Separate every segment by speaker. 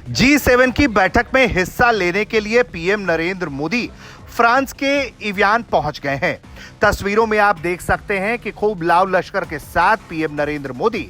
Speaker 1: G7 की बैठक में हिस्सा लेने के लिए पीएम नरेंद्र मोदी फ्रांस के इवियान पहुंच गए हैं। तस्वीरों में आप देख सकते हैं कि खूब लाव लश्कर के साथ PM Narendra Modi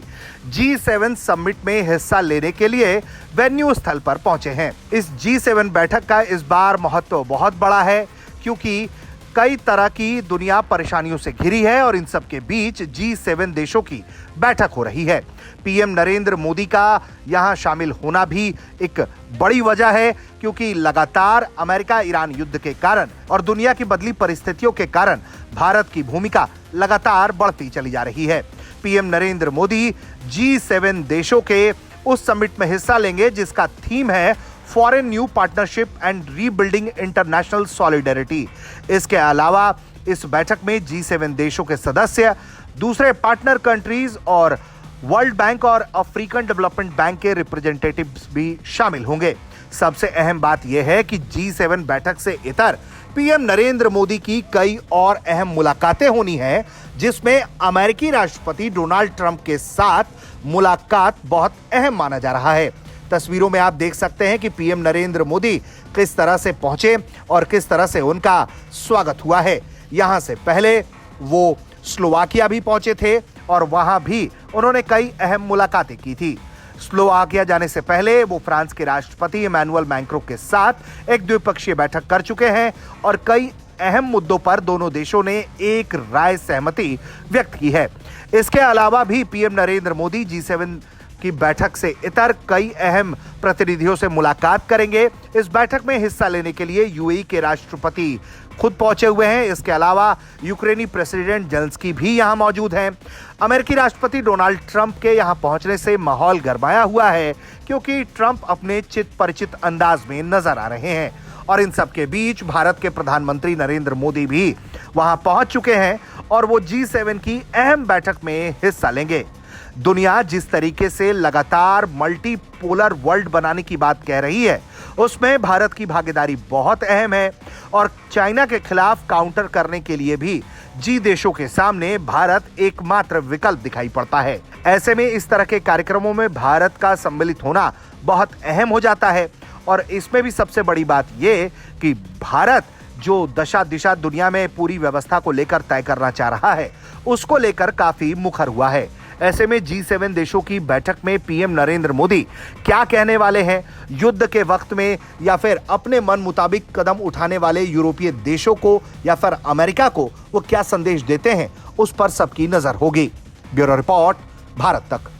Speaker 1: G7 summit में हिस्सा लेने के लिए वेन्यू स्थल पर पहुंचे हैं। इस G7 बैठक का इस बार महत्व बहुत बड़ा है, क्योंकि कई तरह की दुनिया परेशानियों से घिरी है और इन सब के बीच G7 देशों की बैठक हो रही है। पीएम नरेंद्र मोदी का यहां शामिल होना भी एक बड़ी वजह है, क्योंकि लगातार अमेरिका ईरान युद्ध के कारण और दुनिया की बदली परिस्थितियों के कारण भारत की भूमिका लगातार बढ़ती चली जा रही है। पीएम नरेंद्र मोदी G7 देशों के उस समिट में हिस्सा लेंगे जिसका थीम है foreign new partnership and rebuilding international solidarity. इसके अलावा इस बैठक में G7 देशों के सदस्य, दूसरे पार्टनर कंट्रीज और वर्ल्ड बैंक और अफ्रीकन डेवलपमेंट बैंक के रिप्रेजेंटेटिव्स भी शामिल होंगे। सबसे अहम बात यह है कि G7 बैठक से इतर पीएम नरेंद्र मोदी की कई और अहम मुलाकातें होनी है, जिसमें अमेरिकी राष्ट्रपति डोनाल्ड ट्रंप के साथ मुलाकात बहुत अहम माना जा रहा है। तस्वीरों में आप देख सकते हैं कि पीएम नरेंद्र मोदी किस तरह से पहुंचे और किस तरह से उनका स्वागत हुआ है। यहां से पहले वो स्लोवाकिया भी पहुंचे थे और वहां भी उन्होंने कई अहम मुलाकातें की थी। स्लोवाकिया जाने से पहले वो फ्रांस के राष्ट्रपति इमैनुअल मैक्रों के साथ एक द्विपक्षीय बैठक कर चुके हैं और कई अहम मुद्दों पर दोनों देशों ने एक राय सहमति व्यक्त की है। इसके अलावा भी पीएम नरेंद्र मोदी G7 की बैठक से इतर कई अहम प्रतिनिधियों से मुलाकात करेंगे। इस बैठक में हिस्सा लेने के लिए यूएई के राष्ट्रपति खुद पहुंचे हुए हैं। इसके अलावा यूक्रेनी प्रेसिडेंट जेलेंस्की भी यहां मौजूद हैं। अमेरिकी राष्ट्रपति डोनाल्ड ट्रंप के यहां पहुंचने से माहौल गरमाया हुआ है, क्योंकि ट्रंप अपने चित परिचित अंदाज में नजर आ रहे हैं। और इन सब के बीच भारत के प्रधानमंत्री नरेंद्र मोदी भी वहां पहुंच चुके हैं और वो G7 की अहम बैठक में हिस्सा लेंगे। दुनिया जिस तरीके से लगातार मल्टीपोलर वर्ल्ड बनाने की बात कह रही है, उसमें भारत की भागीदारी बहुत अहम है और चाइना के खिलाफ काउंटर करने के लिए भी G देशों के सामने भारत एकमात्र विकल्प दिखाई पड़ता है। ऐसे में इस तरह के कार्यक्रमों में भारत का सम्मिलित होना बहुत अहम हो जाता है और इसमें भी सबसे बड़ी बात यह कि भारत जो दशा दिशा दुनिया में पूरी व्यवस्था को लेकर तय करना चाह रहा है, उसको लेकर काफी मुखर हुआ है। ऐसे में G7 देशों की बैठक में पीएम नरेंद्र मोदी क्या कहने वाले हैं, युद्ध के वक्त में या फिर अपने मन मुताबिक कदम उठाने वाले यूरोपीय देशों को या फिर अमेरिका को वो क्या संदेश देते हैं, उस पर सबकी नजर होगी। ब्यूरो रिपोर्ट, भारत तक।